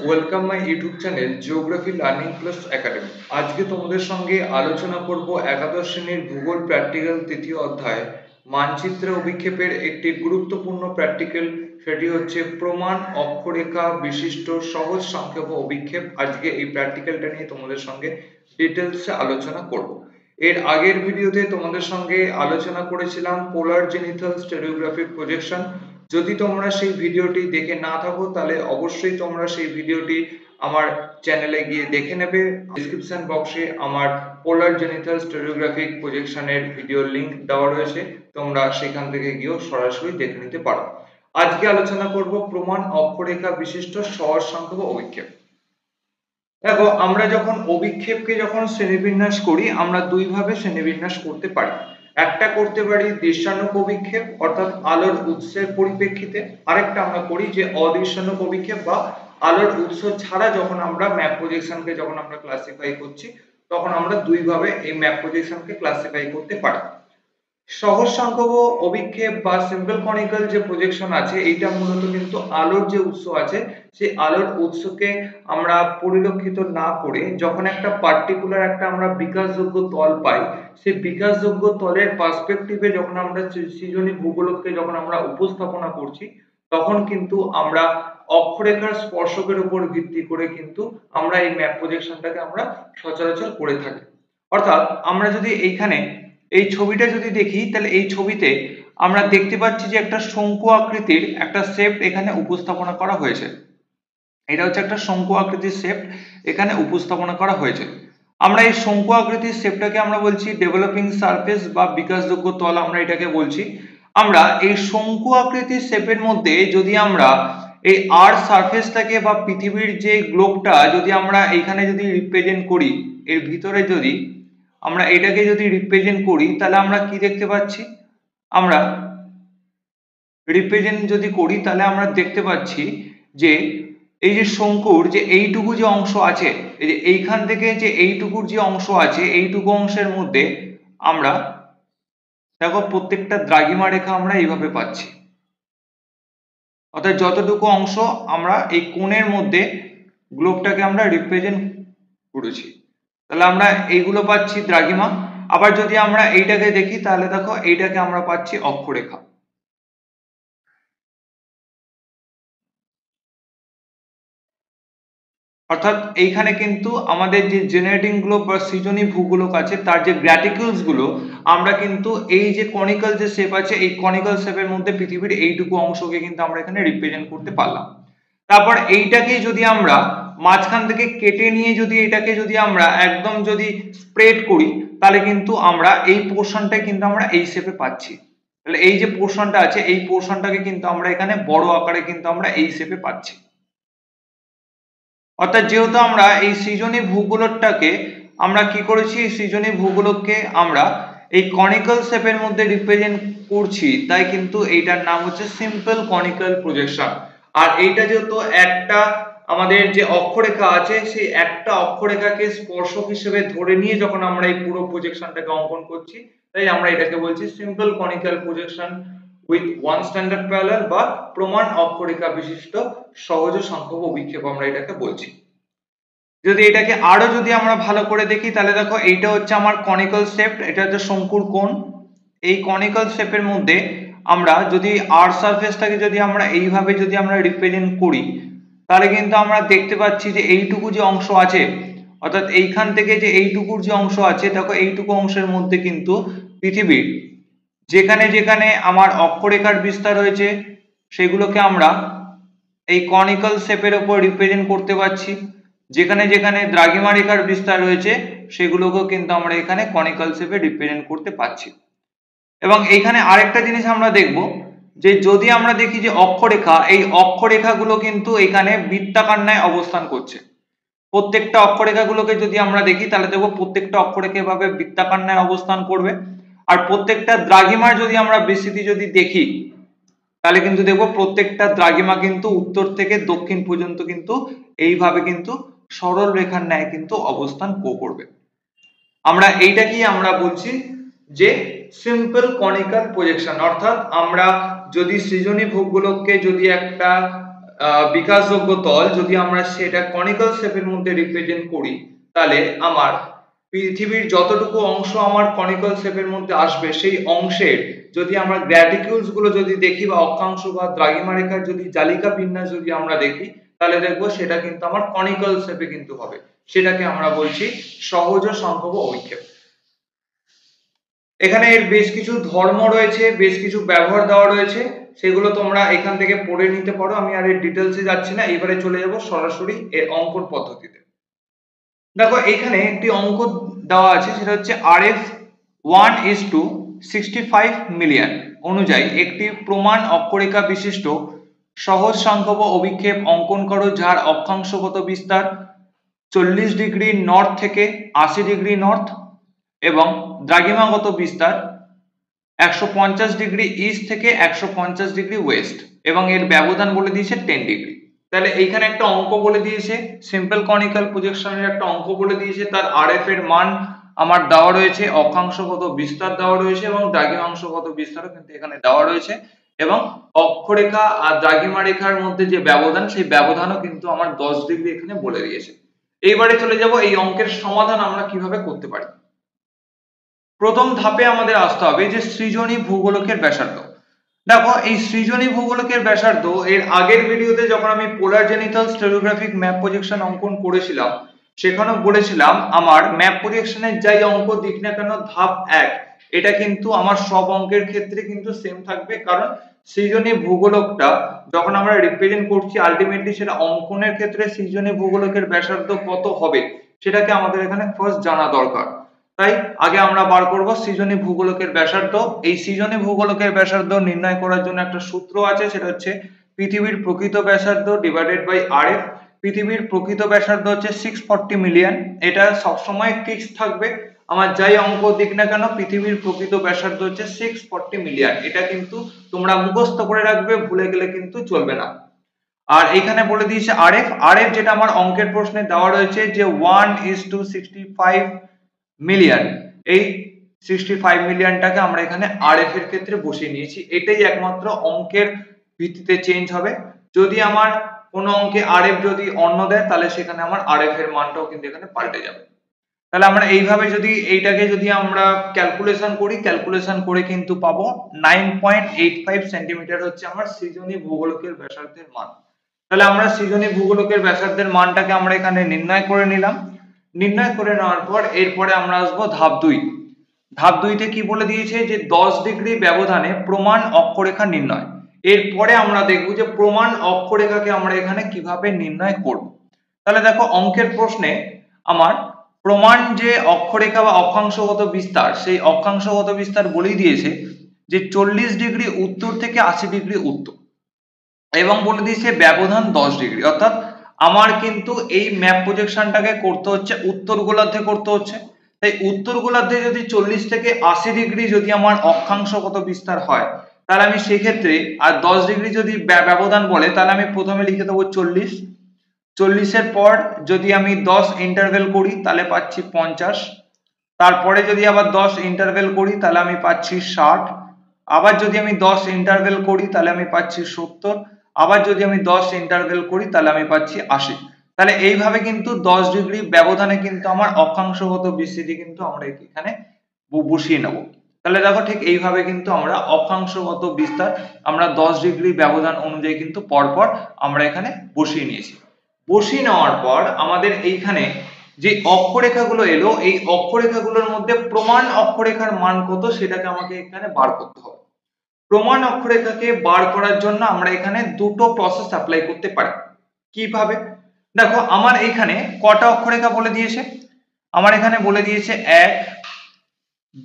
Welcome my YouTube channel geography learning plus academy. আজকে তোমাদের সঙ্গে আলোচনা করব একাদশ শ্রেণীর ভূগোল প্র্যাকটিক্যাল তৃতীয় অধ্যায় মানচিত্র অভিক্ষেপের একটি গুরুত্বপূর্ণ প্র্যাকটিক্যাল, সেটি হচ্ছে প্রমাণ অক্ষরেখা বিশিষ্ট সহজ সংক্ষেপ অভিক্ষেপ। আজকে এই প্র্যাকটিক্যালটা নিয়ে তোমাদের সঙ্গে ডিটেলসে আলোচনা করব। এর আগের ভিডিওতে তোমাদের সঙ্গে আলোচনা করেছিলাম পোলার জেনিথাল স্টেরিওগ্রাফিক প্রজেকশন। যদি তোমরা সেই ভিডিওটি দেখে না থাকো তাহলে অবশ্যই তোমরা সেই ভিডিওটি আমার চ্যানেলে গিয়ে দেখে নেবে। ডেসক্রিপশন বক্সে আমার পোলার জেনিথাল স্টেরিওগ্রাফিক প্রজেকশনের ভিডিওর লিংক দেওয়া রয়েছে, তোমরা সেখান থেকে গিয়েও সরাসরি দেখে নিতে পারো। আজকে আলোচনা করব প্রমাণ অক্ষরেখা বিশিষ্ট সহজ সংক্ষেপ অভিক্ষেপ। দেখো, আমরা যখন অভিক্ষেপকে যখন শ্রেণীবিন্যাস করি আমরা দুই ভাবে শ্রেণীবিন্যাস করতে পারি। একটা করতে পারি দৃশ্যানুক অভিক্ষেপ অর্থাৎ আলোর উৎসের পরিপ্রেক্ষিতে, আরেকটা আমরা করি যে অদৃশ্যানুক অভিক্ষেপ বা আলোর উৎস ছাড়া যখন আমরা ম্যাপ প্রজেকশনকে যখন আমরা ক্লাসিফাই করছি তখন আমরা দুই ভাবে এই ম্যাপ প্রজেকশনকে ক্লাসিফাই করতে পারি। সহজ সংখ্যক অভিক্ষেপ বা সিম্পল কনিক্যাল যে প্রজেকশন আছে এইটা মূলত কিন্তু আলোর যে উৎস আছে সেই আলোর উৎসকে আমরা পরিলক্ষিত না করে যখন একটা পার্টিকুলার একটা আমরা বিকাশযোগ্য তল পাই, সেই বিকাশযোগ্য তলের পার্সপেক্টিভে যখন আমরা সৃজনী ভূগোলককে যখন আমরা উপস্থাপনা করছি তখন কিন্তু আমরা অক্ষরেখার স্পর্শকের উপর ভিত্তি করে কিন্তু আমরা এই ম্যাপ প্রজেকশনটাকে আমরা সচরাচর করে থাকি। অর্থাৎ আমরা যদি এইখানে এই ছবিটা যদি দেখি তাহলে এই ছবিতে আমরা দেখতে পাচ্ছি যে একটা শঙ্কু আকৃতির একটা শেপ এখানে উপস্থাপনা করা হয়েছে। এটা হচ্ছে একটা শঙ্কু আকৃতির শেপ এখানে উপস্থাপনা করা হয়েছে। আমরা এই শঙ্কু আকৃতির শেপটাকে আমরা বলছি ডেভেলপিং সারফেস বা বিকাশযোগ্য তল আমরা এটাকে বলছি। আমরা এই শঙ্কু আকৃতির শেপের মধ্যে যদি আমরা এই আর্থ সারফেসটাকে বা পৃথিবীর যে গ্লোবটা যদি আমরা এইখানে যদি রিপ্রেজেন্ট করি, এর ভিতরে যদি আমরা এটাকে যদি রিপ্রেজেন্ট করি তাহলে আমরা কি দেখতে পাচ্ছি, আমরা রিপ্রেজেন্ট যদি করি তাহলে আমরা দেখতে পাচ্ছি যে এই যে শঙ্কুর যে এইটুকু যে অংশ আছে, এই যে এইখান থেকে যে এইটুকুর যে অংশ আছে এইটুকু অংশের মধ্যে আমরা দেখো প্রত্যেকটা দ্রাঘিমা রেখা আমরা এইভাবে পাচ্ছি। অর্থাৎ যতটুকু অংশ আমরা এই কোণের মধ্যে গ্লোবটাকে আমরা রিপ্রেজেন্ট করেছি তাহলে আমরা এইগুলো পাচ্ছি দ্রাঘিমা। আবার যদি আমরা এইটাকে দেখি তাহলে দেখো এইটাকে আমরা পাচ্ছি অক্ষরেখা। অর্থাৎ এইখানে কিন্তু আমাদের যে জেনারেটিং গ্লোব বা সৃজনী ভূগোলক আছে তার যে গ্র্যাটিকিউলস গুলো আমরা কিন্তু এই যে কনিক্যাল যে শেপ আছে এই কনিক্যাল শেপের মধ্যে পৃথিবীর এইটুকু অংশকে কিন্তু আমরা এখানে রিপ্রেজেন্ট করতে পারলাম। তারপর এইটাকে যদি আমরা মাঝখান থেকে কেটে নিয়ে যদি এটাকে যদি আমরা একদম যদি স্প্রেড করি তাহলে কিন্তু আমরা এই পোরশনটাই কিন্তু আমরা এই শেপে পাচ্ছি। তাহলে এই যে পোরশনটা আছে এই পোরশনটাকে কিন্তু আমরা এখানে বড় আকারে কিন্তু আমরা এই শেপে পাচ্ছি। অর্থাৎ যেহেতু আমরা এই সৃজনী ভূগোলকটাকে আমরা কি করেছি, এই সৃজনী ভূগোলককে আমরা এই কনিক্যাল শেপের মধ্যে রিপ্রেজেন্ট করছি, তাই কিন্তু এইটার নাম হচ্ছে সিম্পল কনিক্যাল প্রজেকশন। আর এইটা যেহেতু একটা আমাদের যে অক্ষরেখা আছে সেই একটা অক্ষরেখাকে স্পর্শক হিসেবে ধরে নিয়ে যখন আমরা এই পুরো প্রজেকশনটাকে অঙ্কন করছি তাই আমরা এটাকে বলছি simple conical projection with one standard parallel বা প্রমাণ অক্ষরেখা বিশিষ্ট সহজ সংখ্যক অভিক্ষেপ আমরা এটাকে বলছি। যদি এটাকে আরো যদি আমরা ভালো করে দেখি তাহলে দেখো এইটা হচ্ছে আমার কনিক্যাল শেপ, এটা হচ্ছে শঙ্কুর কোণ। এই কনিক্যাল শেপের মধ্যে আমরা যদি আর্থ সারফেসটাকে যদি আমরা এইভাবে যদি আমরা রিপ্রেজেন্ট করি তাহলে কিন্তু আমরা দেখতে পাচ্ছি যে এইটুকু যে অংশ আছে অর্থাৎ এইখান থেকে যে এইটুকুর যে অংশ আছে দেখো এইটুকু অংশের মধ্যে কিন্তু পৃথিবীর যেখানে যেখানে আমার অক্ষরেখার বিস্তার হয়েছে সেগুলোকে আমরা এই কনিক্যাল শেপের উপর রিপ্রেজেন্ট করতে পারছি। যেখানে যেখানে দ্রাঘিমা রেখার বিস্তার রয়েছে সেগুলোকেও কিন্তু আমরা এখানে কনিক্যাল শেপে রিপ্রেজেন্ট করতে পারছি। এবং এইখানে আরেকটা জিনিস আমরা দেখব যে যদি আমরা দেখি যে অক্ষরেখা, এই অক্ষরেখাগুলো কিন্তু এখানে বৃত্তাকার ন্যায় অবস্থান করছে। প্রত্যেকটা অক্ষরেখাগুলোকে যদি আমরা দেখি তাহলে দেখব প্রত্যেকটা অক্ষরেখা এভাবে বৃত্তাকার ন্যায় অবস্থান করবে। আর প্রত্যেকটা দ্রাঘিমার যদি আমরা বিস্তৃতি যদি দেখি তাহলে কিন্তু দেখবো প্রত্যেকটা দ্রাঘিমা কিন্তু উত্তর থেকে দক্ষিণ পর্যন্ত কিন্তু এইভাবে কিন্তু সরল রেখার ন্যায় কিন্তু অবস্থান করবে। আমরা এইটাকেই আমরা বলছি যে সিম্পল কনিক্যাল প্রজেকশন। অর্থাৎ আমরা যদি সৃজনী ভূগোলককে যদি একটা বিকাশযোগ্য তল যদি আমরা সেটা কনিক্যাল শেপের মধ্যে রিপ্রেজেন্ট করি, তাহলে আমার পৃথিবীর যতটুকু অংশ আমার কনিক্যাল শেপের মধ্যে আসবে সেই অংশের যদি আমরা গ্র্যাটিকিউলস গুলো যদি দেখি বা অক্ষাংশ বা দ্রাঘিমা রেখার যদি জালিকা বিন্যাস যদি আমরা দেখি, তাহলে দেখবো সেটা কিন্তু আমার কনিক্যাল শেপে কিন্তু হবে। সেটাকে আমরা বলছি সহজ সম্ভব অভিক্ষেপ। এখানে এর বেশ কিছু ধর্ম রয়েছে, বেশ কিছু ব্যবহার দেওয়া রয়েছে, সেগুলো তোমরা এখান থেকে পড়ে নিতে পারো। আমি আর এর ডিটেলসে যাচ্ছি না, এবারে চলে যাব সরাসরি এর অঙ্কন পদ্ধতিতে। দেখো এখানে একটি অঙ্ক দেওয়া আছে, সেটা হচ্ছে RF 1:65 মিলিয়ন অনুযায়ী একটি প্রমাণ অক্ষরেখা বিশিষ্ট সহজ সাংখ্যব অভিক্ষেপ অঙ্কন করো, যার অক্ষাংশগত বিস্তার 40 ডিগ্রি নর্থ থেকে 80 ডিগ্রি নর্থ এবং দ্রাঘিমাগত বিস্তার 150 ডিগ্রি ইস্ট থেকে 150 ডিগ্রি ওয়েস্ট এবং এর ব্যবধান বলে দিয়েছে 10 ডিগ্রি। তাহলে এইখানে একটা অঙ্ক বলে দিয়েছে, সিম্পল কনিক্যাল প্রজেকশনের একটা অঙ্ক বলে দিয়েছে, তার RF এর মান আমার দেওয়া রয়েছে, অক্ষাংশগত বিস্তার দেওয়া রয়েছে এবং দ্রাঘিমাংশগত বিস্তারও কিন্তু এখানে দেওয়া রয়েছে এবং অক্ষরেখা আর দ্রাঘিমা রেখার মধ্যে যে ব্যবধান, সেই ব্যবধানও কিন্তু আমার 10 ডিগ্রি এখানে বলে দিয়েছে। এইবারে চলে যাব এই অঙ্কের সমাধান আমরা কিভাবে করতে পারি। প্রথম ধাপে আমাদের আসতে হবে যে সৃজনী ভূগোলকের ব্যাসার্ধ। দেখো এই সৃজনী ভূগোলকের ব্যাসার্ধ এর আগের ভিডিওতে যখন আমি পোলার জেনিথাল স্টেরিওগ্রাফিক ম্যাপ প্রজেকশন অঙ্কন করেছিলাম, সেখানেও বলেছিলাম আমার ম্যাপ প্রজেকশনের যাই অঙ্ক দিক না কেন ধাপ 1 এটা কিন্তু আমার সব অঙ্কের ক্ষেত্রে কিন্তু সেম থাকবে, কারণ সৃজনী ভূগোলকটা যখন আমরা রিপ্রেজেন্ট করছি আলটিমেটলি সেটা অঙ্কনের ক্ষেত্রে সৃজনী ভূগোলকের ব্যাসার্ধ কত হবে সেটাকে আমাদের এখানে ফার্স্ট জানা দরকার। তাই আগে আমরা বার করব সৃজনী ভূগোলকের ব্যাসার্ধ। এই সৃজনী ভূগোলকের ব্যাসার্ধ নির্ণয় করার জন্য একটা সূত্র আছে, সেটা হচ্ছে পৃথিবীর প্রকৃত ব্যাসার্ধ ডিভাইডেড বাই RF। পৃথিবীর প্রকৃত ব্যাসার্ধ হচ্ছে 640 মিলিয়ন, এটা সবসময় ফিক্স থাকবে। আমার যাই অঙ্ক দিক না কেন পৃথিবীর প্রকৃত ব্যাসার্ধ হচ্ছে 640 মিলিয়ন, এটা কিন্তু তোমরা মুখস্থ করে রাখবে, ভুলে গেলে কিন্তু চলবে না। আর এখানে বলে দিয়েছে RF যেটা আমার অঙ্কের প্রশ্নে দেওয়া রয়েছে যে 1:65 মিলিয়ন, এই 65 মিলিয়নটাকে আমরা এখানে RF এর ক্ষেত্রে বসিয়ে নিয়েছি। এটাই একমাত্র অঙ্কের ভিত্তিতে চেঞ্জ হবে। যদি আমার কোন অঙ্কে RF যদি অন্য দেয়, তাহলে সেখানে আমার RF এর মানটাও কিন্তু এখানে পাল্টে যাবে। তাহলে আমরা এইভাবে যদি এইটাকে যদি আমরা ক্যালকুলেশন করি, ক্যালকুলেশন করে কিন্তু পাবো 9.85 সেন্টিমিটার হচ্ছে আমার সৃজনী ভূগোলকের ব্যাসার্ধের মান। তাহলে আমরা সৃজনী ভূগোলকের ব্যাসার্ধের মানটাকে আমরা এখানে নির্ণয় করে নিলাম। নির্ণয় করে নেওয়ার পর এরপরে আমরা আসবো ধাপ 2। ধাপ 2 তে কি বলে দিয়েছে যে 10 ডিগ্রি ব্যবধানে প্রমাণ অক্ষরেখা নির্ণয়। এরপরে আমরা দেখব যে প্রমাণ অক্ষরেখাকে আমরা এখানে কিভাবে নির্ণয় করব। তাহলে দেখো অঙ্কের প্রশ্নে আমার প্রমাণ যে অক্ষরেখা বা অক্ষাংশগত বিস্তার, সেই অক্ষাংশগত বিস্তার বলেই দিয়েছে যে 40 ডিগ্রি উত্তর থেকে 80 ডিগ্রি উত্তর এবং বলে দিয়েছে ব্যবধান 10 ডিগ্রি। অর্থাৎ আমার কিন্তু এই ম্যাপ প্রজেকশনটাকে করতে হচ্ছে উত্তর গোলার্ধে করতে হচ্ছে। তাই উত্তর গোলার্ধে যদি 40 থেকে 80 ডিগ্রি যদি আমার অক্ষাংশগত বিস্তার হয়, তাহলে আমি সেক্ষেত্রে আর 10 ডিগ্রি যদি ব্যবধান বলে, তাহলে আমি প্রথমে লিখে দেবো 40। 40 এর পর যদি আমি 10 ইন্টারভেল করি তাহলে পাচ্ছি 50। তারপরে যদি আবার 10 ইন্টারভেল করি তাহলে আমি পাচ্ছি 60। আবার যদি আমি 10 ইন্টারভেল করি তাহলে আমি পাচ্ছি 70। আবার যদি আমি 10 ইন্টারভেল করি তাহলে আমি পাচ্ছি 80। তাহলে এইভাবে কিন্তু 10 ডিগ্রি ব্যবধানে কিন্তু আমার অক্ষাংশগত বিস্তৃতি কিন্তু আমরা এখানে বসিয়ে নেব। তাহলে দেখো ঠিক এইভাবে কিন্তু আমরা অক্ষাংশগত বিস্তার আমরা 10 ডিগ্রি ব্যবধান অনুযায়ী কিন্তু পরপর আমরা এখানে বসিয়ে নিয়েছি। বসিয়ে নেওয়ার পর আমাদের এইখানে যে অক্ষরেখাগুলো এলো, এই অক্ষরেখাগুলোর মধ্যে প্রমাণ অক্ষরেখার মান কত সেটাকে আমাকে এখানে বার করতে হবে। প্রমাণ অক্ষরেখাকে বার করার জন্য আমরা এখানে দুটো প্রসেস অ্যাপ্লাই করতে পারি। কিভাবে? দেখো আমার এখানে কটা অক্ষরেখা বলে দিয়েছে, আমার এখানে বলে দিয়েছে 1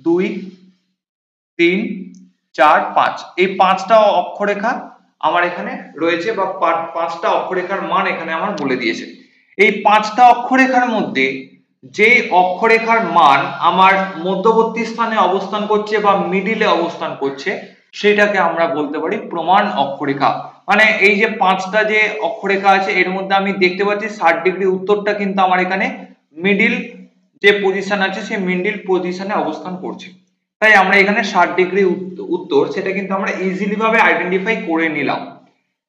2 3 4 5, এই 5টা অক্ষরেখা আমার এখানে রয়েছে বা 5টা অক্ষরেখার মান এখানে আমার বলে দিয়েছে। এই 5টা অক্ষরেখার মধ্যে যে অক্ষরেখার মান আমার মধ্যবর্তী স্থানে অবস্থান করছে বা মিডিলে অবস্থান করছে, সেটাকে আমরা বলতে পারি প্রমাণ অক্ষরেখা। মানে এই যে 5টা যে অক্ষরেখা আছে এর মধ্যে আমি দেখতে পাচ্ছি 60 ডিগ্রি উত্তরটা কিন্তু আমার এখানে মিডিল যে পজিশন আছে সেই মিডিল পজিশনে অবস্থান করছে। তাই আমরা এখানে 60 ডিগ্রি উত্তর সেটা কিন্তু আমরা ইজিলি ভাবে আইডেন্টিফাই করে নিলাম।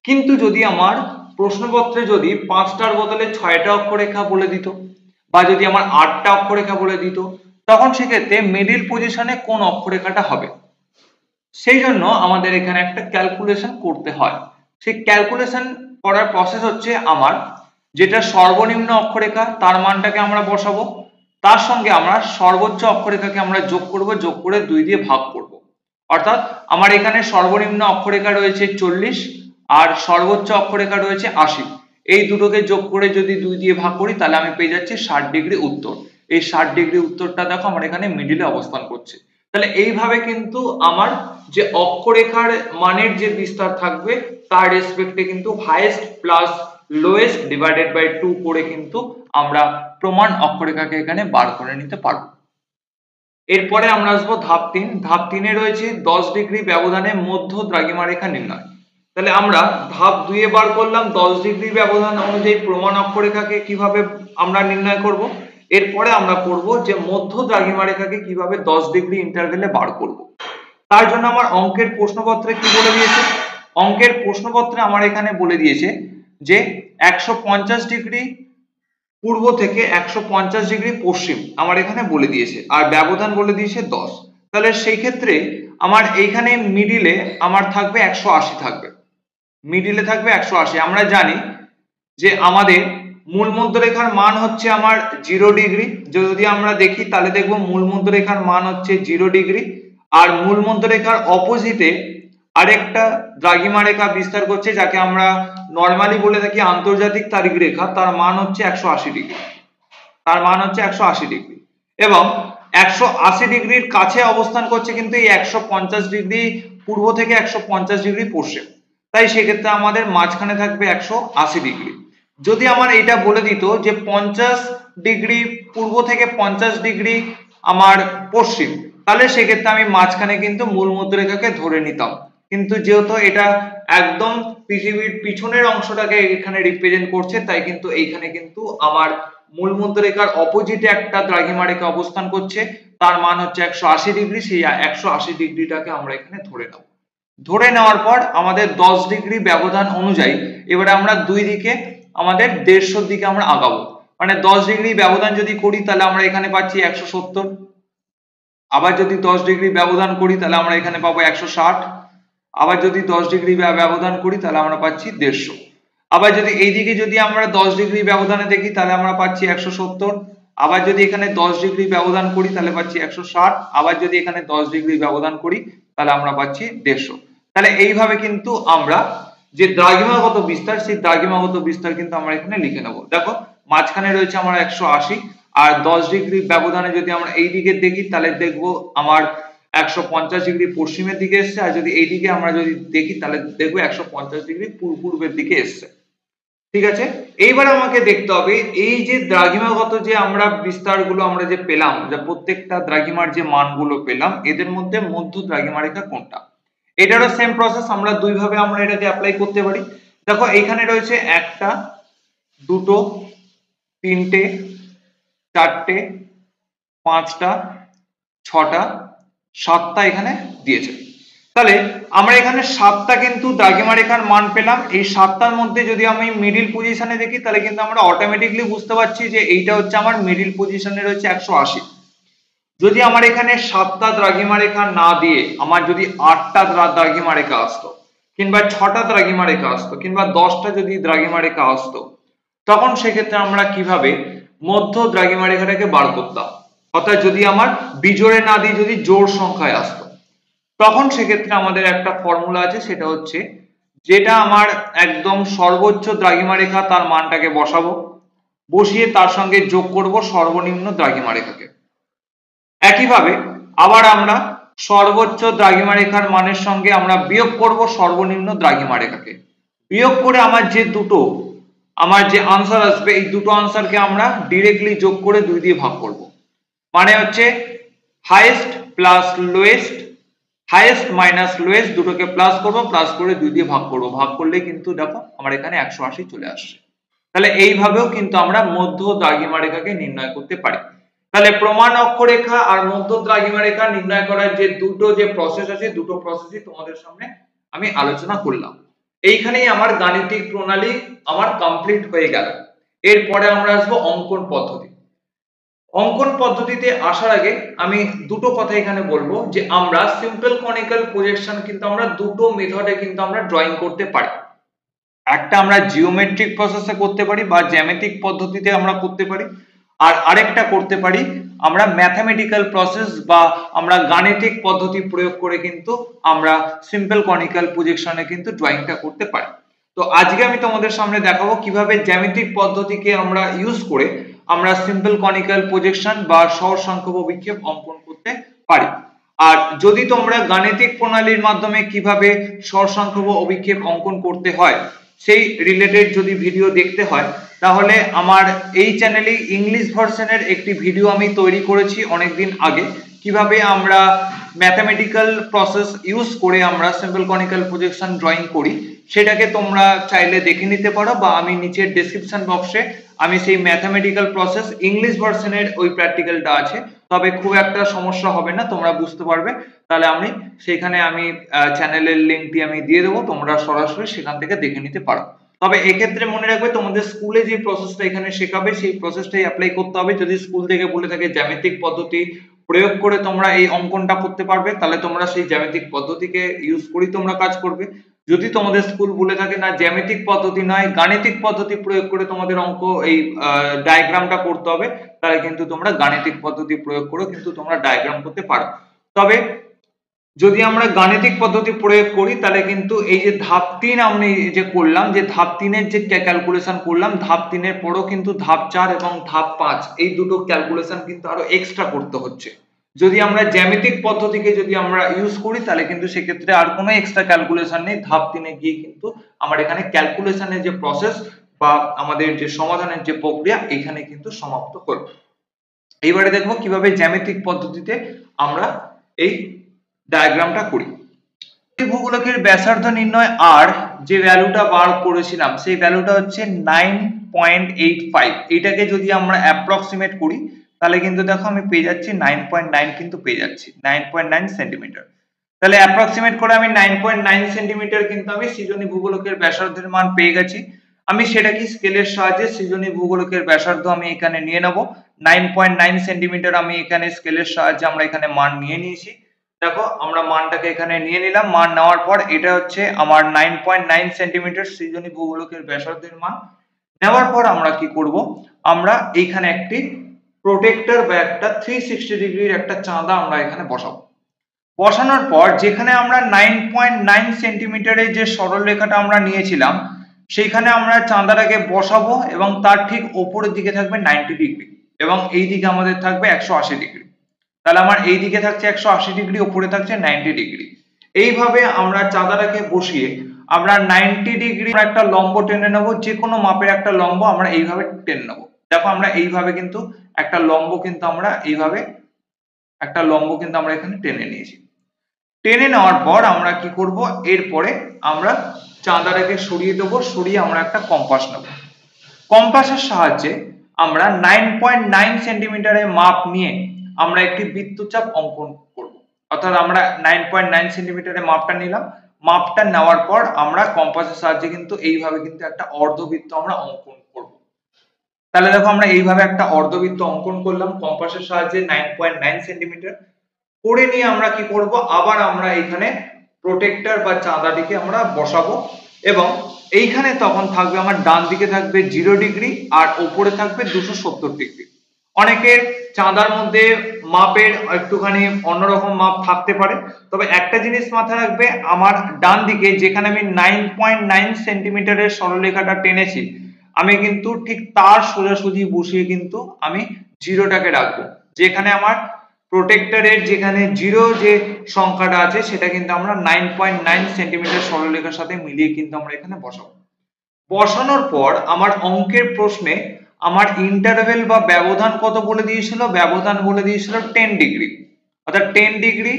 কিন্তু যদি আমার প্রশ্নপত্রে যদি 5টার বদলে 6টা অক্ষরেখা বলে দিত বা যদি আমার 8টা অক্ষরেখা বলে দিত, তখন সেক্ষেত্রে মিডিল পজিশনে কোন অক্ষরেখাটা হবে, সেই জন্য আমাদের এখানে একটা ক্যালকুলেশন করতে হয়। সেই ক্যালকুলেশন করার প্রসেস হচ্ছে, আমার যেটা সর্বনিম্ন অক্ষরেখা তার মানটাকে আমরা বসাবো, তার সঙ্গে আমরা সর্বোচ্চ অক্ষরেখাকে আমরা যোগ করব, যোগ করে 2 দিয়ে ভাগ করব। অর্থাৎ আমার এখানে সর্বনিম্ন অক্ষরেখা রয়েছে 40 আর সর্বোচ্চ অক্ষরেখা রয়েছে 80। এই দুটোকে যোগ করে যদি 2 দিয়ে ভাগ করি তাহলে আমি পেয়ে যাচ্ছি 60 ডিগ্রি উত্তর। এই 60 ডিগ্রি উত্তরটা দেখো আমার এখানে মিডিলে অবস্থান করছে। তাহলে এইভাবে কিন্তু আমার যে অক্ষরেখার মানের যে বিস্তার থাকবে তার রেসপেক্টে কিন্তু highest plus lowest divided by 2 করে কিন্তু আমরা প্রমাণ অক্ষরেখাকে এখানে বার করে নিতে পারবো। এরপরে আমরা আসবো ধাপ 3। ধাপ 3 এ রয়েছে 10 ডিগ্রি ব্যবধানে মধ্য দ্রাঘিমা রেখা নির্ণয়। তাহলে আমরা ধাপ 2 এ বার করলাম 10 ডিগ্রি ব্যবধান অনুযায়ী প্রমাণ অক্ষরেখাকে কিভাবে আমরা নির্ণয় করব। এরপরে আমরা করব যে মধ্য দ্রাঘিমা রেখাকে কিভাবে 10 ডিগ্রি ইন্টারভ্যালে বার করব। তার জন্য আমার অঙ্কের প্রশ্নপত্রে কি বলে দিয়েছে, অঙ্কের প্রশ্নপত্রে আমার এখানে বলে দিয়েছে যে 150 ডিগ্রি পূর্ব থেকে 150 ডিগ্রি পশ্চিম আমার এখানে বলে দিয়েছে, আর ব্যবধান বলে দিয়েছে 10। তাহলে সেই ক্ষেত্রে আমার এইখানে মিডিলে আমার থাকবে 180 থাকবে, মিডিলে থাকবে 180। আমরা জানি যে আমাদের মূল মধ্যরেখার মান হচ্ছে আমার 0 ডিগ্রি। যদি আমরা দেখি তাহলে দেখব মূল মধ্যরেখার মান হচ্ছে 0 ডিগ্রি, আর মূল মধ্যরেখার অপোজিটে আরেকটা দ্রাঘিমা রেখা বিস্তার করছে, যাকে আমরা নরমালি বলে থাকি আন্তর্জাতিক তারিখ রেখা, তার মান হচ্ছে 180 ডিগ্রি, তার মান হচ্ছে 180 ডিগ্রি। এবং 180 ডিগ্রির কাছে অবস্থান করছে কিন্তু এই 150 ডিগ্রি পূর্ব থেকে 150 ডিগ্রি পশ্চিম, তাই সেক্ষেত্রে আমাদের মাঝখানে থাকবে 180 ডিগ্রি। যদি আমার এটা বলে দিত যে 50 ডিগ্রি পূর্ব থেকে 50 ডিগ্রি আমার পশ্চিম, তাহলে সেক্ষেত্রে আমি মাঝখানে কিন্তু মূল মধ্যরেখাকে ধরে নিতাম। কিন্তু যেহেতু এটা একদম পৃথিবীর পিছনের অংশটাকে এখানে রিপ্রেজেন্ট করছে, তাই কিন্তু এইখানে কিন্তু আমার মূল মধ্যরেখার অপোজিটে একটা দ্রাঘিমা রেখা অবস্থান করছে, তার মান হচ্ছে 180 ডিগ্রি। সেই 180 ডিগ্রিটাকে আমরা এখানে ধরে নেব। ধরে নেওয়ার পর আমাদের 10 ডিগ্রি ব্যবধান অনুযায়ী এবারে আমরা দুই দিকে আমাদের 150 দিকে আমরা আগাবো। মানে 10 ডিগ্রি ব্যবধান যদি করি তাহলে আমরা এখানে পাচ্ছি 170, আবার যদি 10 ডিগ্রি ব্যবধান করি তাহলে আমরা এখানে পাবো 160, আবার যদি 10 ডিগ্রি ব্যবধান করি তাহলে আমরা পাচ্ছি 150। আবার যদি এইদিকে যদি আমরা 10 ডিগ্রি ব্যবধানে দেখি তাহলে আমরা পাচ্ছি 170, আবার যদি এখানে 10 ডিগ্রি ব্যবধান করি তাহলে পাচ্ছি 160, আবার যদি এখানে 10 ডিগ্রি ব্যবধান করি তাহলে আমরা পাচ্ছি 150। তাহলে এইভাবে কিন্তু আমরা যে দ্রাঘিমাগত বিস্তার, সেই দ্রাঘিমাগত বিস্তার কিন্তু আমরা এখানে লিখে নেব। দেখো মাঝখানে রয়েছে আমার 180, আর 10 ডিগ্রি ব্যবধানে যদি আমরা এই দিকে দেখি তাহলে দেখব আমার 150 ডিগ্রি পশ্চিমের দিকে এসছে, আর যদি এইদিকে আমরা যদি দেখি তাহলে দেখবো 150 ডিগ্রি পূর্বের দিকে এসছে। ঠিক আছে, এইবার আমাকে দেখতে হবে এই যে দ্রাঘিমাগত যে আমরা বিস্তারগুলো আমরা যে পেলাম, যে প্রত্যেকটা দ্রাঘিমার যে মানগুলো পেলাম, এদের মধ্যে মধ্য দ্রাঘিমা রেখা কোনটা। এটারও সেম প্রসেস, আমরা দুই ভাবে আমরা এটাকে অ্যাপ্লাই করতে পারি। দেখো এইখানে রয়েছে 1টা 2টো 3টে 4টে 5টা 6টা 7টা এখানে দিয়েছে। তাহলে আমরা এখানে 7টা কিন্তু দ্রাঘিমা রেখার মান পেলাম। এই 7টার মধ্যে যদি আমি মিডিল পজিশনে দেখি তাহলে কিন্তু আমরা অটোমেটিকলি বুঝতে পারছি যে এইটা হচ্ছে আমার মিডিল পজিশনে রয়েছে 180। যদি আমার এখানে 7টা দ্রাঘিমা রেখা না দিয়ে আমার যদি 8টা দ্রাঘিমা রেখা আসতো, কিংবা 6টা দ্রাঘিমা রেখা আসতো, কিংবা 10টা যদি দ্রাঘিমা রেখা আসতো, তখন সেক্ষেত্রে আমরা কিভাবে মধ্য দ্রাঘিমা রেখাটাকে বার করতাম। অর্থাৎ যদি আমার বিজোড়ে না দিয়ে যদি জোড় সংখ্যায় আসতো, তখন সেক্ষেত্রে আমাদের একটা ফর্মুলা আছে, সেটা হচ্ছে যেটা আমার একদম সর্বোচ্চ দ্রাঘিমা রেখা তার মানটাকে বসাবো, বসিয়ে তার সঙ্গে যোগ করব সর্বনিম্ন দ্রাঘিমা রেখাকে। একইভাবে আবার আমরা সর্বোচ্চ দ্রাঘিমা রেখার মানের সঙ্গে আমরা বিয়োগ করব সর্বনিম্ন দ্রাঘিমা রেখাকে। বিয়োগ করে আমার যে আনসার আসবে, এই দুটো আনসারকে আমরা ডিরেক্টলি যোগ করে 2 দিয়ে ভাগ করব। মানে হচ্ছে highest plus lowest, highest minus lowest দুটোকে প্লাস করব, প্লাস করে 2 দিয়ে ভাগ করব। ভাগ করলে কিন্তু দেখো আমার এখানে 180 চলে আসছে। তাহলে এইভাবেও কিন্তু আমরা মধ্য দ্রাঘিমা রেখাকে নির্ণয় করতে পারি। তাহলে প্রমাণ অক্ষরেখা আর মধ্য দ্রাঘিমা রেখা নির্ণয় করার যে দুটো যে প্রসেস আছে, দুটো প্রসেসই তোমাদের সামনে আমি আলোচনা করলাম। এইখানেই আমার গাণিতিক প্রণালী আমার কমপ্লিট হয়ে গেল। এরপরে আমরা আসবো অঙ্কন পদ্ধতি। অঙ্কন পদ্ধতিতে আসার আগে আমি দুটো কথা এখানে বলবো যে আমরা সিম্পল কনিক্যাল প্রজেকশন কিন্তু আমরা দুটো মেথডে কিন্তু আমরা ড্রয়িং করতে পারি। একটা আমরা জিওমেট্রিক প্রসেসে করতে পারি বা জ্যামিতিক পদ্ধতিতে আমরা করতে পারি, আর আরেকটা করতে পারি আমরা ম্যাথমেটিক্যাল প্রসেস বা আমরা গাণিতিক পদ্ধতি প্রয়োগ করে কিন্তু আমরা সিম্পল কনিক্যাল প্রজেকশনে কিন্তু ড্রয়িংটা করতে পারি। তো আজকে আমি তোমাদের সামনে দেখাবো কিভাবে জ্যামিতিক পদ্ধতিকে আমরা ইউজ করে আমরা সিম্পল কনিক্যাল প্রজেকশন বা সহজ সংখ্যক অভিক্ষেপ অঙ্কন করতে পারি। আর যদি তোমরা গাণিতিক প্রণালীর মাধ্যমে কিভাবে সহজ সংখ্যক অভিক্ষেপ অঙ্কন করতে হয় সেই রিলেটেড যদি ভিডিও দেখতে হয়, তাহলে আমার এই চ্যানেলে ইংলিশ ভার্সনের একটি ভিডিও আমি তৈরি করেছি অনেকদিন আগে, কিভাবে আমরা ম্যাথমেটিক্যাল প্রসেস ইউজ করে আমরা সিম্পল কনিক্যাল প্রজেকশন ড্রয়িং করি, সেটাকে তোমরা চাইলে দেখে নিতে পারো বা আমি নিচের ডেসক্রিপশন বক্সে আমি সেই ম্যাথমেটিক্যাল প্রসেস ইংলিশ ভার্সনের ওই প্র্যাকটিক্যালটা আছে, তবে খুব একটা সমস্যা হবে না, তোমরা বুঝতে পারবে। তাহলে আমি সেখানে আমি চ্যানেলের লিংকটি আমি দিয়ে দেবো, তোমরা সরাসরি সেখান থেকে দেখে নিতে পারো। তবে এক্ষেত্রে মনে রাখবে তোমাদের স্কুলে যে প্রসেসটা এখানে শেখাবে সেই প্রসেসটাই অ্যাপ্লাই করতে হবে। যদি স্কুল থেকে বলে থাকে জ্যামিতিক পদ্ধতি প্রয়োগ করে তোমরা এই অঙ্কনটা করতে পারবে, তাহলে তোমরা সেই জ্যামিতিক পদ্ধতিকে ইউজ করেই তোমরা কাজ করবে। যদি তোমাদের স্কুল বলে থাকে না জ্যামিতিক পদ্ধতি নয় গাণিতিক পদ্ধতি প্রয়োগ করে তোমাদের অঙ্ক এই ডায়াগ্রামটা করতে হবে, তাহলে কিন্তু তোমরা গাণিতিক পদ্ধতি প্রয়োগ করে কিন্তু তোমরা ডায়াগ্রাম করতে পারো। তবে যদি আমরা গাণিতিক পদ্ধতি প্রয়োগ করি তাহলে কিন্তু এই যে ধাপ 3 আমি যে করলাম, যে ধাপ 3 এর যে ক্যালকুলেশন করলাম, ধাপ 3 এর পরও কিন্তু ধাপ 4 এবং ধাপ 5 এই দুটো ক্যালকুলেশন কিন্তু আরো এক্সট্রা করতে হচ্ছে। যদি আমরা জ্যামিতিক পদ্ধতিকে যদি আমরা ইউজ করি তাহলে কিন্তু সেক্ষেত্রে আর কোনো এক্সট্রা ক্যালকুলেশন নেই, ধাপ 3 এ গিয়ে কিন্তু আমার এখানে ক্যালকুলেশনের যে প্রসেস বা আমাদের যে সমাধানের যে প্রক্রিয়া এখানে কিন্তু সমাপ্ত হলো। এইবারে দেখবো কিভাবে জ্যামিতিক পদ্ধতিতে আমরা এই ডায়াগ্রামটা করি। ভূগোলকের ব্যাসার্ধ নির্ণয় আর যে ভ্যালুটা বার করেছিলাম সেই ভ্যালুটা হচ্ছে 9.85। এটাকে যদি আমরা অ্যাপ্রক্সিমেট করি তাহলে কিন্তু দেখো আমি পেয়ে যাচ্ছি 9.9, কিন্তু পেয়ে যাচ্ছি 9.9 সেন্টিমিটার। তাহলে অ্যাপ্রক্সিমেট করে আমি 9.9 সেন্টিমিটার কিন্তু আমি সৃজনী ভূগোলকের ব্যাসার্ধের মান পেয়ে গেছি। আমি সেটা কি স্কেলের সাহায্যে সৃজনী ভূগোলকের ব্যাসার্ধ আমি এখানে নিয়ে নেব। 9.9 সেন্টিমিটার আমি এখানে স্কেলের সাহায্যে আমরা এখানে মান নিয়ে নিয়েছি। দেখো আমরা মানটাকে এখানে নিয়ে নিলাম, মান নেওয়ার পর এটা হচ্ছে আমার 9.9 সেন্টিমিটার সৃজনী ভূগোলকের ব্যাসার্ধের মান। নেওয়ার পর আমরা কি করব, আমরা এইখানে একটি প্রোটেক্টর বা একটা 360 ডিগ্রির একটা চাঁদা আমরা এখানে বসাবো। বসানোর পর যেখানে আমরা 9.9 সেন্টিমিটারের যে সরলরেখাটা আমরা নিয়েছিলাম সেইখানে আমরা চাঁদাটাকে বসাবো এবং তার ঠিক উপরের দিকে থাকবে 90 ডিগ্রি এবং এই দিকে আমাদের থাকবে 180 ডিগ্রি। তাহলে আমার এই দিকে থাকছে 180 ডিগ্রি, উপরে থাকছে 90 ডিগ্রি। এইভাবে আমরা চাঁদাটাকে বসিয়ে আমরা 90 ডিগ্রি একটা লম্ব টেনে নেব, যে কোনো মাপের একটা লম্ব আমরা এইভাবে টেনে নেব। দেখো আমরা এইভাবে কিন্তু একটা লম্ব কিন্তু আমরা এইভাবে একটা লম্ব কিন্তু আমরা এখানে টেনে নিয়েছি। টেনে নেওয়ার পর আমরা কি করব, এরপরে আমরা চাঁদাটাকে সরিয়ে দেবো, সরিয়ে আমরা একটা কম্পাস নেব। কম্পাসের সাহায্যে আমরা 9.9 সেন্টিমিটারের মাপ নিয়ে আমরা একটি বৃত্তচাপ অঙ্কন করব। অর্থাৎ আমরা 9.9 সেন্টিমিটারের মাপটা নিলাম, মাপটা নেওয়ার পর আমরা কম্পাসের সাহায্যে কিন্তু এইভাবে কিন্তু একটা অর্ধবৃত্ত আমরা অঙ্কন করব। তাহলে দেখো আমরা এইভাবে একটা অর্ধবৃত্ত অঙ্কন করলাম কম্পাসের সাহায্যে 9.9 সেন্টিমিটার করে নিয়ে আমরা কি করব, আবার আমরা এখানে প্রোটেক্টর বা চাঁদাটিকে আমরা বসাবো এবং এইখানে তখন থাকবে আমার ডান দিকে থাকবে 0 ডিগ্রি আর উপরে থাকবে 270 ডিগ্রি। অনেকের চাঁদার মধ্যে মাপের একটুখানি অন্যরকম মাপ থাকতে পারে, তবে একটা জিনিস মাথায় রাখবে, আমার ডান দিকে যেখানে আমি 9.9 সেন্টিমিটারের সরলরেখাটা টেনেছি আমি কিন্তু ঠিক তার সোজাসুজি বসিয়ে কিন্তু আমি জিরোটাকে রাখবো। যেখানে আমার প্রোটেক্টরের যেখানে 0 যে সংখ্যাটা আছে সেটা কিন্তু আমরা 9.9 সেন্টিমিটার সরলরেখার সাথে মিলিয়ে কিন্তু আমরা এখানে বসাবো। বসানোর পর আমার অঙ্কের প্রশ্নে আমার ইন্টারভেল বা ব্যবধান কত বলে দিয়েছিল, ব্যবধান বলে দিয়েছিল 10 ডিগ্রি। অর্থাৎ 10 ডিগ্রি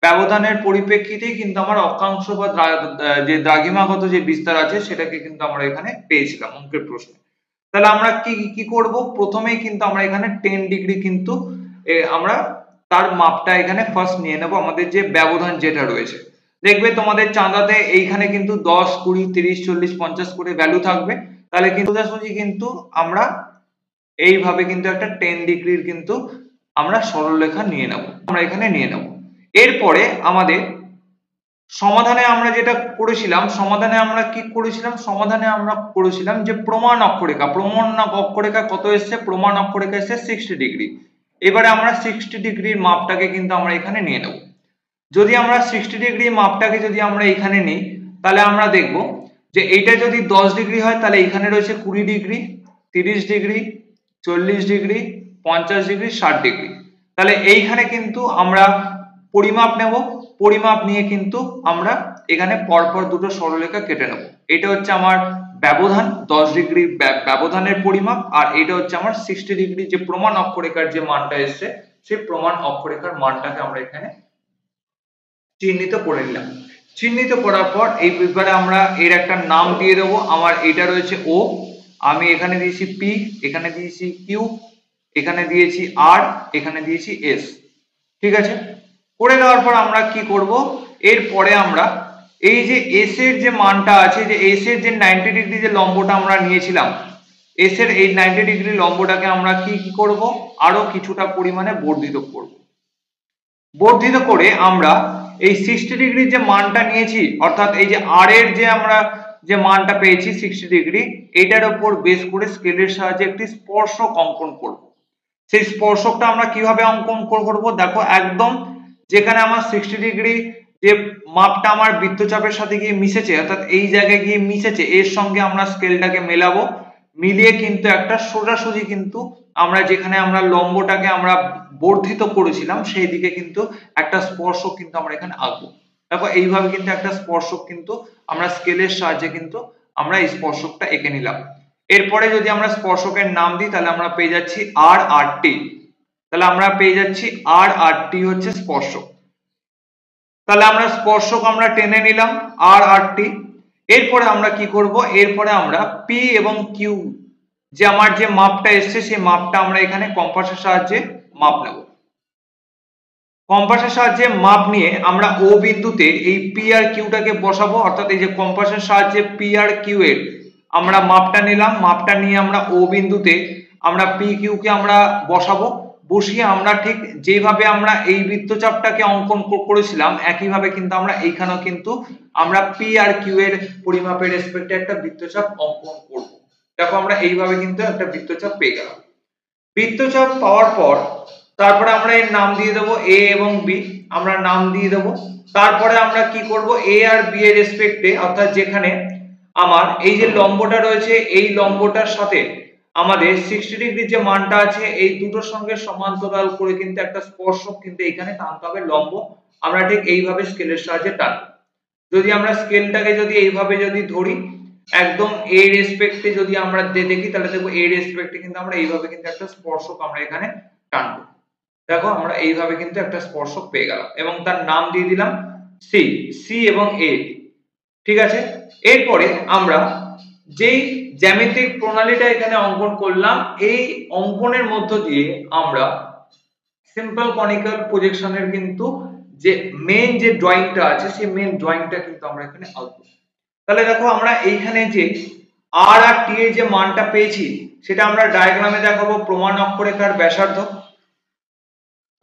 ব্যবধানের পরিপ্রেক্ষিতেই কিন্তু আমার অক্ষাংশ বা যে দ্রাঘিমাগত যে বিস্তার আছে সেটাকে কিন্তু আমরা এখানে পেয়েছিলাম অঙ্কের প্রশ্নে। তাহলে আমরা কি করব, প্রথমেই কিন্তু আমরা এখানে 10 ডিগ্রি কিন্তু আমরা তার মাপটা এখানে ফার্স্ট নিয়ে নেব, আমাদের যে ব্যবধান যেটা রয়েছে। দেখবে তোমাদের চাঁদাতে এইখানে কিন্তু 10, 20, 30, 40, 50 করে ভ্যালু থাকবে। তাহলে কিন্তু সোজাসুজি কিন্তু আমরা এইভাবে কিন্তু একটা 10 ডিগ্রির কিন্তু আমরা সরলরেখা নিয়ে নেব, আমরা এখানে নিয়ে নেব। এরপরে আমাদের সমাধানে আমরা যেটা করেছিলাম, সমাধানে আমরা কি করেছিলাম, সমাধানে আমরা করেছিলাম যে প্রমাণ অক্ষরেখা, প্রমাণ অক্ষরেখা কত এসছে, প্রমাণ অক্ষরেখা এসছে 60 ডিগ্রি। এবারে আমরা 60 ডিগ্রির মাপটাকে কিন্তু আমরা এখানে নিয়ে নেব। যদি আমরা 60 ডিগ্রি মাপটাকে যদি আমরা এখানে নিই, তাহলে আমরা দেখব যে এইটা যদি 10 ডিগ্রি হয় তাহলে এখানে রয়েছে 20 degree, 30 degree, 40 degree, 50 degree, 60 degree. তাহলে এইখানে কিন্তু আমরা পরিমাপ নেব, পরিমাপ নিয়ে কিন্তু আমরা এখানে পরপর দুটো সরলরেখা কেটে নেব। এটা হচ্ছে আমার ব্যবধান, 10 ডিগ্রি ব্যবধানের পরিমাপ, আর এটা হচ্ছে আমার 60 ডিগ্রি যে প্রমাণ অক্ষরেখার যে মানটা এসছে, সেই প্রমাণ অক্ষরেখার মানটাকে আমরা এখানে চিহ্নিত করে নিলাম। চিহ্নিত করার পর এই পেপারে আমরা এর একটা নাম দিয়ে দেবো। আমার এটা রয়েছে ও, আমি এখানে দিয়েছি পি, এখানে দিয়েছি কিউ, এখানে দিয়েছি আর, এখানে দিয়েছি এস। ঠিক আছে, করে দেওয়ার পর আমরা কি করব, এরপরে আমরা এই যে এস এর যে মানটা আছে, যে এস এর যে 90 ডিগ্রি যে লম্বটা আমরা নিয়েছিলাম, এস এর এই 90 ডিগ্রি লম্বটাকে আমরা কি করব, আরো কিছুটা পরিমাণে বর্ধিত করব। বর্ধিত করে আমরা এই 60 ডিগ্রির যে মানটা নিয়েছি, অর্থাৎ এই যে আর এর যে আমরা যে মানটা পেয়েছি 60 ডিগ্রি, এটার উপর বেস করে স্কেলের সাহায্যে একটি স্পর্শক অঙ্কন করব। সেই স্পর্শকটা আমরা কিভাবে অঙ্কন করব, দেখো একদম যেখানে আমার 60 ডিগ্রি যে মাপটা আমার বৃত্তচাপের সাথে গিয়ে মিশেছে, অর্থাৎ এই জায়গায় গিয়ে মিশেছে, এর সঙ্গে আমরা স্কেলটাকে মেলাবো, মিলিয়ে কিন্তু একটা সোজাসুজি কিন্তু আমরা যেখানে আমরা লম্বটাকে আমরা বর্ধিত করেছিলাম সেই দিকে কিন্তু একটা স্পর্শক কিন্তু আমরা এখানে আঁকবো। দেখো এইভাবে কিন্তু একটা স্পর্শক কিন্তু আমরা স্কেলের সাহায্যে কিন্তু আমরা এই স্পর্শকটা এঁকে নিলাম। এরপরে যদি আমরা স্পর্শকের নাম দিই তাহলে আমরা পেয়ে যাচ্ছি আর আর টি, তাহলে আমরা পেয়ে যাচ্ছি আর আর টি হচ্ছে স্পর্শক। তাহলে আমরা স্পর্শক আমরা টেনে নিলাম আর আর টি। এরপরে আমরা কি করব, এরপরে আমরা পি এবং কিউ যে আমার যে মাপটা এসছে সেই মাপটা আমরা এখানে কম্পাসের সাহায্যে মাপ নেব। কম্পাসের সাহায্যে মাপ নিয়ে আমরা ও বিন্দুতে এই পি আর কিউটাকে বসাবো, অর্থাৎ এই যে কম্পাসের সাহায্যে পি আর কিউ এর আমরা মাপটা নিলাম, মাপটা নিয়ে আমরা ও বিন্দুতে আমরা পি কিউ কে আমরা বসাবো। বসিয়ে আমরা ঠিক যেভাবে আমরা এই বৃত্তচাপটাকে অঙ্কন করেছিলাম একইভাবে কিন্তু আমরা এইখানেও কিন্তু আমরা পি আর কিউ এর পরিমাপের রেসপেক্টে একটা বৃত্তচাপ অঙ্কন করব। দেখো আমরা এইভাবে কিন্তু একটা বৃত্তচাপ পেয়ে গেলাম। বৃত্তচাপ পাওয়ার পর তারপরে আমরা এর নাম দিয়ে দেবো এ এবং বি, আমরা নাম দিয়ে দেবো। তারপরে আমরা কি করব, এ আর বি এর রেসপেক্টে, অর্থাৎ যেখানে আমার এই যে লম্বটা রয়েছে এই লম্বটার সাথে আমাদের 60 ডিগ্রির যে মানটা আছে এই দুটোর সঙ্গে সমান্তরাল করে কিন্তু একটা স্পর্শক কিন্তু এখানে টানতে হবে লম্ব। আমরা ঠিক এইভাবে স্কেলের সাহায্যে টানবো। যদি আমরা স্কেলটাকে যদি এইভাবে যদি ধরি একদম এ রেসপেক্টে যদি আমরা দেখি তাহলে দেখবো এ রেসপেক্টে কিন্তু আমরা এইভাবে কিন্তু একটা স্পর্শক আমরা এখানে টানবো। দেখো আমরা এইভাবে কিন্তু একটা স্পর্শক পেয়ে গেলাম এবং তার নাম দিয়ে দিলাম সি, সি এবং এ। ঠিক আছে, এরপরে আমরা যেই জ্যামিতিক প্রণালীটা এখানে অঙ্কন করলাম এই অঙ্কনের মধ্য দিয়ে আমরা সিম্পল কনিক্যাল প্রজেকশনের কিন্তু যে মেইন যে ড্রয়িংটা আছে সেই মেইন ড্রয়িংটা কিন্তু আমরা এখানে আঁকবো। তাহলে দেখো আমরা এইখানে যে আর আর টি এর যে মানটা পেয়েছি সেটা আমরা ডায়াগ্রামে দেখাবো প্রমাণ অক্ষরেখার ব্যাসার্ধ।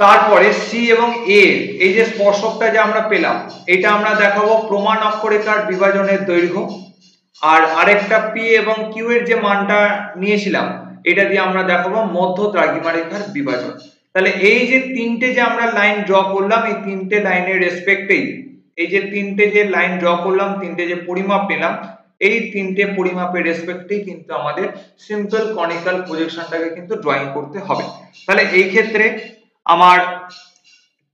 তারপরে সি এবং এ এই যে স্পর্শকটা যে আমরা পেলাম এটা আমরা দেখাবো প্রমাণ অক্ষরেখার বিভাজনের দৈর্ঘ্য। আর আরেকটা পি এবং কিউ এর যে মানটা নিয়েছিলাম এটা দিয়ে আমরা দেখাবো মধ্য দ্রাঘিমা রেখার বিভাজন। তাহলে এই যে তিনটে যে আমরা লাইন ড্র করলাম এই তিনটে লাইনের রেসপেক্টেই, এই যে তিনটে যে লাইন ড্র করলাম, তিনটে যে পরিমাপ নিলাম, এই তিনটে পরিমাপের রেসপেক্টেই কিন্তু আমাদের সিম্পল কনিক্যাল প্রজেকশনটাকে কিন্তু ড্রয়িং করতে হবে। তাহলে এই ক্ষেত্রে আমার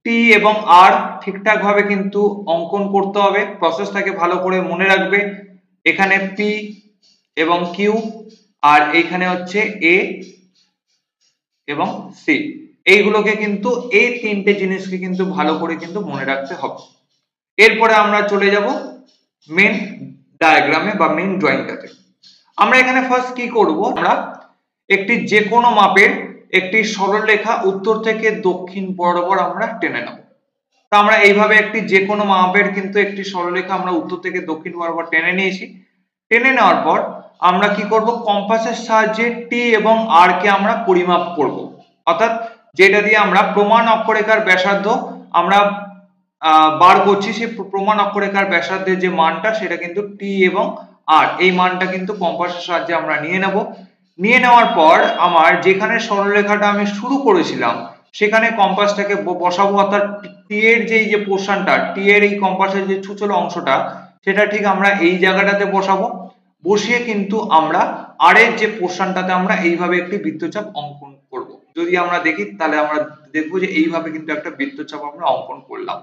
টি এবং আর ঠিকঠাক ভাবে কিন্তু অঙ্কন করতে হবে। প্রসেসটাকে ভালো করে মনে রাখবে, এখানে পি এবং কিউ আর এইখানে হচ্ছে এ এবং সি, এইগুলোকে কিন্তু এই তিনটে জিনিসকে কিন্তু ভালো করে কিন্তু মনে রাখতে হবে। এরপরে আমরা চলে যাব মেন ডায়াগ্রামে বা মেন ড্রয়িংটাতে। আমরা এখানে ফার্স্ট কি করব, আমরা একটি যে কোনো মাপের একটি সরলরেখা উত্তর থেকে দক্ষিণ বরাবর আমরা টেনে নেব। তো আমরা এইভাবে একটি যে কোনো মাপের কিন্তু একটি সরলরেখা আমরা উত্তর থেকে দক্ষিণ বরাবর টেনে নিয়েছি। টেনে নেওয়ার পর আমরা কি করব, কম্পাসের সাহায্যে টি এবং আর কে আমরা পরিমাপ করব, অর্থাৎ যেটা দিয়ে আমরা প্রমাণ অক্ষরেখার ব্যাসার্ধ আমরা বার করছি, সেই প্রমাণ অক্ষরেখার ব্যাসার্ধের যে মানটা সেটা কিন্তু টি এবং আর, এই মানটা কিন্তু কম্পাসের সাহায্যে আমরা নিয়ে নেব। নিয়ে নেওয়ার পর আমার যেখানে সরলরেখাটা আমি শুরু করেছিলাম সেখানে কম্পাসটাকে বসাবো, অর্থাৎ টি এর যে পোর্শনটা, টি এর এই কম্পাসের যে ছুচলো অংশটা সেটা ঠিক আমরা এই জায়গাটাতে বসাবো। বসিয়ে কিন্তু আমরা আর এর যে পোর্শনটাতে আমরা এইভাবে একটি বৃত্তচাপ অঙ্কন করব। যদি আমরা দেখি তাহলে আমরা দেখবো যে এইভাবে কিন্তু একটা বৃত্তচাপ আমরা অঙ্কন করলাম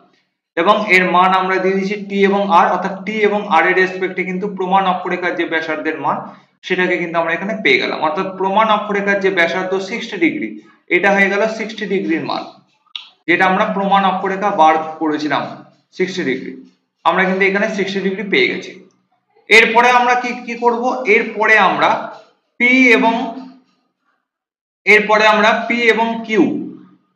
এবং এর মান আমরা দিয়ে দিচ্ছি টি এবং আর, অর্থাৎ টি এবং আর এর রেসপেক্টে কিন্তু প্রমাণ অক্ষরেখার যে ব্যাসার্ধের মান সেটাকে কিন্তু আমরা এখানে পেয়ে গেলাম, অর্থাৎ প্রমাণ অক্ষরেখার যে ব্যাসার্ধ 60 ডিগ্রি, এটা হয়ে গেল 60 ডিগ্রির মান, যেটা আমরা প্রমাণ অক্ষরেখা বার করেছিলাম 60 ডিগ্রি, আমরা কিন্তু এখানে 60 ডিগ্রি পেয়ে গেছি। এরপরে আমরা কি করব, এরপরে আমরা পি এবং কিউ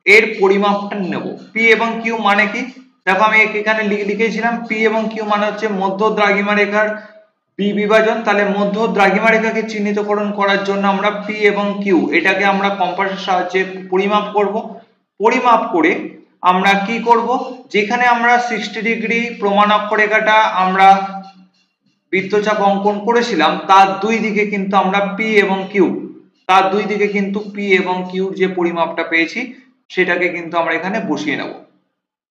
এর পরিমাপটা নেব। পি এবং কিউ মানে কি, দেখো আমি এখানে লিখেছিলাম পি এবং কিউ মানে হচ্ছে মধ্য দ্রাঘিমা রেখার বি বিভাজন, তাহলে মধ্য দ্রাঘিমা রেখাকে চিহ্নিতকরণ করার জন্য আমরা পি এবং কিউ এটাকে আমরা কম্পাসের সাহায্যে পরিমাপ করব। পরিমাপ করে আমরা কি করব, যেখানে আমরা 60 ডিগ্রি প্রমাণ অক্ষরেখাটা আমরা বৃত্তচাপ অঙ্কন করেছিলাম তার দুই দিকে কিন্তু আমরা পি এবং কিউ, তার দুই দিকে কিন্তু পি এবং কিউর যে পরিমাপটা পেয়েছি সেটাকে কিন্তু আমরা এখানে বসিয়ে নেব।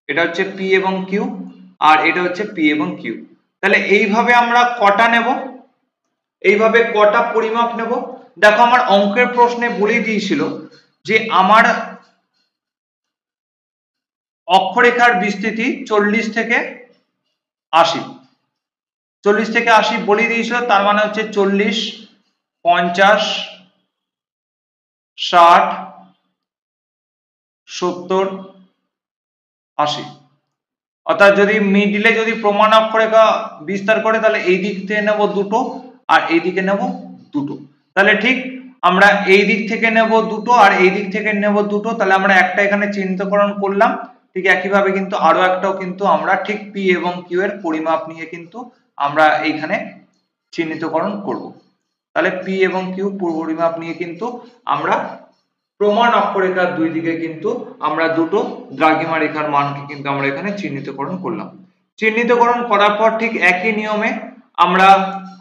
এটা হচ্ছে পি এবং কিউ আর এটা হচ্ছে পি এবং কিউ। তাহলে এইভাবে আমরা কটা নেব, এইভাবে কটা পরিমাপ নেব। দেখো আমার অঙ্কের প্রশ্নে বলেই দিয়েছিল যে আমার অক্ষরেখার বিস্তৃতি 40 থেকে 80, 40 থেকে 80 বলে দিয়েছিল, তার মানে হচ্ছে 40, 50, 60, 70, 80, অর্থাৎ যদি মিডলে যদি প্রমাণ অক্ষরেখা বিস্তার করে তাহলে এই দিক থেকে নেব দুটো আর এই দিকে নেব দুটো, তাহলে ঠিক আমরা এই দিক থেকে নেব দুটো আর এই দিক থেকে নেব দুটো, তাহলে আমরা একটা এখানে চিহ্নিতকরণ করলাম। ঠিক একইভাবে কিন্তু আরো একটাও কিন্তু আমরা ঠিক পি এবং কিউ এর পরিমাপ নিয়ে কিন্তু আমরা এইখানে চিহ্নিতকরণ করব। তাহলে পি এবং কিউ পরিমাপ নিয়ে কিন্তু আমরা প্রমাণ অক্ষরেখার দুই দিকে কিন্তু আমরা দুটো দ্রাঘিমা রেখার মানকে কিন্তু আমরা এখানে চিহ্নিতকরণ করলাম। চিহ্নিতকরণ করার পর ঠিক একই নিয়মে আমরা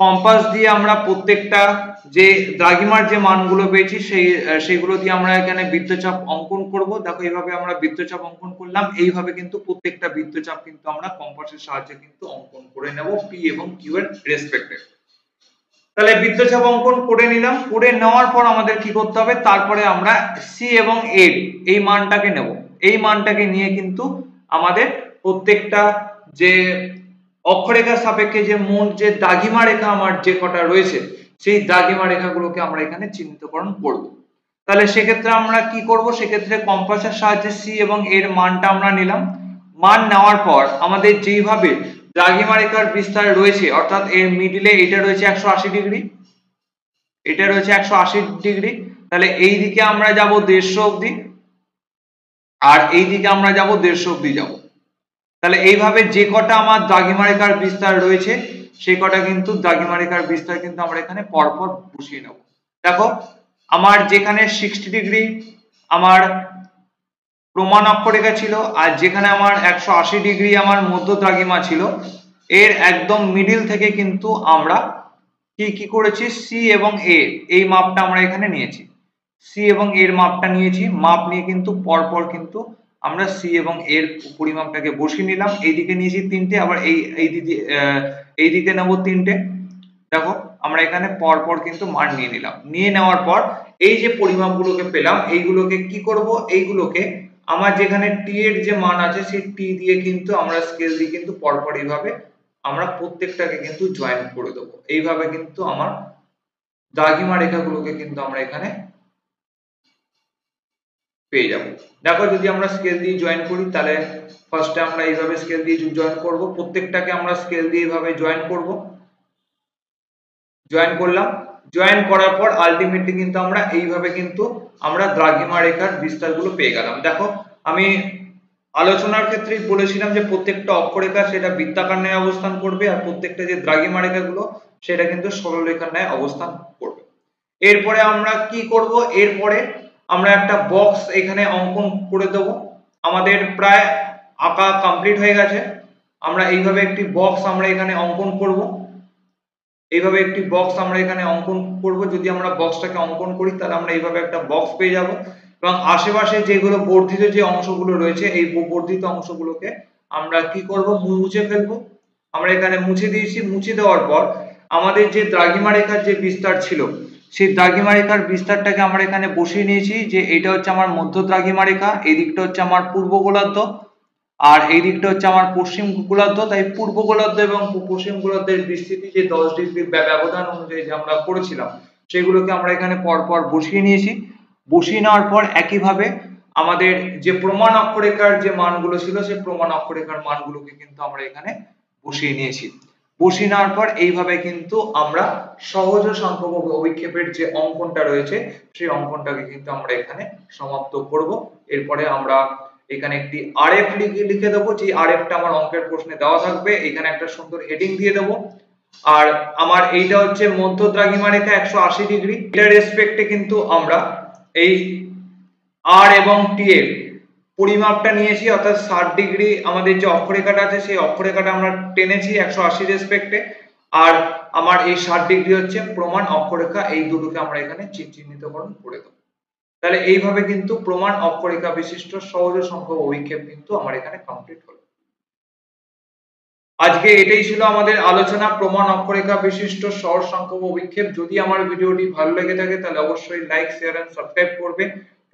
কম্পাস দিয়ে আমরা প্রত্যেকটা যে দ্রাঘিমার যে মানগুলো পেয়েছি সেইগুলো দিয়ে আমরা এখানে বৃত্তচাপ অঙ্কন করব। দেখো এইভাবে আমরা বৃত্তচাপ অঙ্কন করলাম, এইভাবে কিন্তু প্রত্যেকটা বৃত্তচাপ কিন্তু আমরা কম্পাসের সাহায্যে কিন্তু অঙ্কন করে নেব পি এবং কিউ এর রেসপেক্টে। তাহলে বৃত্তচাপ অঙ্কন করে নিলাম, করে নেওয়ার পর আমাদের কি করতে হবে, তারপরে আমরা সি এবং এর এই মানটাকে নেব। এই মানটাকে নিয়ে কিন্তু আমাদের প্রত্যেকটা যে অক্ষরেখার সাপেক্ষে যে মোট যে দ্রাঘিমা রেখা আমার যে কটা রয়েছে সেই দ্রাঘিমা রেখাগুলোকে আমরা এখানে চিহ্নিতকরণ করব। তাহলে সেক্ষেত্রে আমরা কি করব, সেক্ষেত্রে কম্পাসের সাহায্যে সি এবং এর মানটা আমরা নিলাম। মান নেওয়ার পর আমাদের যেইভাবে দ্রাঘিমা রেখার বিস্তার রয়েছে, অর্থাৎ এর মিডলে এটা রয়েছে 180 ডিগ্রি, এটা রয়েছে 180 ডিগ্রি, তাহলে এই দিকে আমরা যাব 150 অবধি আর এই দিকে আমরা যাব 150 অবধি যাব। তাহলে এইভাবে যে কটা আমার দ্রাঘিমা রেখার বিস্তার রয়েছে সেই কটা কিন্তু দ্রাঘিমা রেখার বিস্তার কিন্তু আমরা এখানে পরপর বসিয়ে নেব। দেখো আমার যেখানে 60 ডিগ্রি আমার প্রমাণ অক্ষরেখা ছিল আর যেখানে আমার 180 ডিগ্রি আমার মধ্য দ্রাঘিমা ছিল, এর একদম মিডিল থেকে কিন্তু আমরা কি করেছি, সি এবং এ এই মাপটা আমরা এখানে নিয়েছি, সি এবং এর মাপটা নিয়েছি। মাপ নিয়ে কিন্তু পরপর কিন্তু আমরা সি এবং এর পরিমাপটাকে বসিয়ে নিলাম। এইদিকে নিয়েছি 3টে, আবার এই দিকে নেব 3টে। দেখো আমরা এখানে পরপর কিন্তু মান নিয়ে নিলাম। নিয়ে নেওয়ার পর এই যে পরিমাপগুলোকে পেলাম এইগুলোকে কি করব, এইগুলোকে আমার যেখানে টি এর যে মান আছে সেই টি দিয়ে কিন্তু আমরা স্কেল দিয়ে কিন্তু পরপর এইভাবে আমরা প্রত্যেকটাকে কিন্তু জয়েন করে দেবো। এইভাবে কিন্তু আমার দ্রাঘিমা রেখাগুলোকে কিন্তু আমরা এখানে পেয়ে যাব। দেখো যদি আমরা স্কেল দিয়ে জয়েন করি তাহলে ফার্স্টে আমরা এইভাবে স্কেল দিয়ে জয়েন করব, প্রত্যেকটাকে আমরা স্কেল দিয়ে এইভাবে জয়েন করব। জয়েন করলাম, জয়েন করার পর আলটিমেটলি কিন্তু আমরা এইভাবে কিন্তু আমরা দ্রাঘিমা রেখার বিস্তারগুলো পেয়ে গেলাম। দেখো আমি আলোচনার ক্ষেত্রে বলেছিলাম যে প্রত্যেকটা অক্ষরেখা সেটা বৃত্তাকার ন্যায় অবস্থান করবে, আর প্রত্যেকটা যে দ্রাঘিমা রেখাগুলো সেটা কিন্তু সরলরেখার ন্যায় অবস্থান করবে। এরপরে আমরা কি করব, এরপরে আমরা একটা বক্স এখানে অঙ্কন করে দেব। আমাদের প্রায় আঁকা কমপ্লিট হয়ে গেছে। আমরা এইভাবে একটি বক্স আমরা এখানে অঙ্কন করব। এইভাবে একটি বক্স আমরা এখানে অঙ্কন করব। যদি আমরা বক্সটাকে অঙ্কন করি তাহলে আমরা এইভাবে একটা বক্স পেয়ে যাব, এবং আশেপাশে যেগুলো বর্ধিত যে অংশগুলো রয়েছে এই বর্ধিত অংশগুলোকে আমরা কি করব, মুছে ফেলবো। আমরা এখানে মুছে দিয়েছি। মুছে দেওয়ার পর আমাদের যে দ্রাঘিমা রেখার যে বিস্তার ছিল সেই দ্রাঘিমা রেখার বিস্তারটাকে আমরা এখানে বসিয়ে নিয়েছি, যে এটা হচ্ছে আমার মধ্য দ্রাঘিমা রেখা, এই দিকটা হচ্ছে আমার পূর্ব গোলার্ধ, আর এই দিকটা হচ্ছে আমার পশ্চিম গোলার্ধ। তাই পূর্ব গোলার্ধ এবং পশ্চিম গোলার্ধের বিস্তৃতি যে 10 ডিগ্রি ব্যবধান অনুযায়ী যে আমরা করেছিলাম সেগুলোকে আমরা এখানে পরপর বসিয়ে নিয়েছি। বসিয়ে নেওয়ার পর একইভাবে আমাদের যে প্রমাণ অক্ষরেখার যে মানগুলো ছিল সেই প্রমাণ অক্ষরেখার মানগুলোকে কিন্তু আমরা এখানে বসিয়ে নিয়েছি। বসিয়ে নেওয়ার পর এইভাবে কিন্তু আমরা সহজ সংখ্যক অভিক্ষেপের যে অঙ্কনটা রয়েছে সেই অঙ্কনটাকে কিন্তু আমরা এখানে সমাপ্ত করব। এরপরে আমরা এখানে একটি আরএফ লিখে দেবো, যে আরএফটা আমার অঙ্কের প্রশ্নে দেওয়া থাকবে। এখানে একটা সুন্দর হেডিং দিয়ে দেবো। আর আমার এইটা হচ্ছে মধ্য দ্রাঘিমা রেখা 180 ডিগ্রি, এটার রেসপেক্টে কিন্তু আমরা এই আর এবং টি এর পরিমাপটা নিয়েছি, অর্থাৎ 60 ডিগ্রি আমাদের যে অক্ষরেখাটা আছে সেই অক্ষরেখাটা আমরা টেনেছি 180 রেসপেক্টে, আর আমার এই 60 ডিগ্রি হচ্ছে প্রমাণ অক্ষরেখা। এই দুটোকে আমরা এখানে চিহ্নিতকরণ করে দেবো। তাহলে এইভাবে কিন্তু প্রমাণ অক্ষরেখা বিশিষ্ট সহজ সংখ্যক অভিক্ষেপ কিন্তু আমার এখানে কমপ্লিট হলো। আজকে এটাই ছিল আমাদের আলোচনা, প্রমাণ অক্ষরেখা বিশিষ্ট সহজ সংখ্যক অভিক্ষেপ। যদি আমার ভিডিওটি ভালো লেগে থাকে তাহলে অবশ্যই লাইক, শেয়ার এন্ড সাবস্ক্রাইব করবে।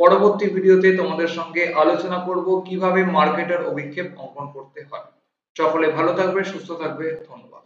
পরবর্তী ভিডিওতে তোমাদের সঙ্গে আলোচনা করব কিভাবে মার্কেটার অভিক্ষেপ অঙ্কন করতে হয়। সকলে ভালো থাকবে, সুস্থ থাকবে, ধন্যবাদ।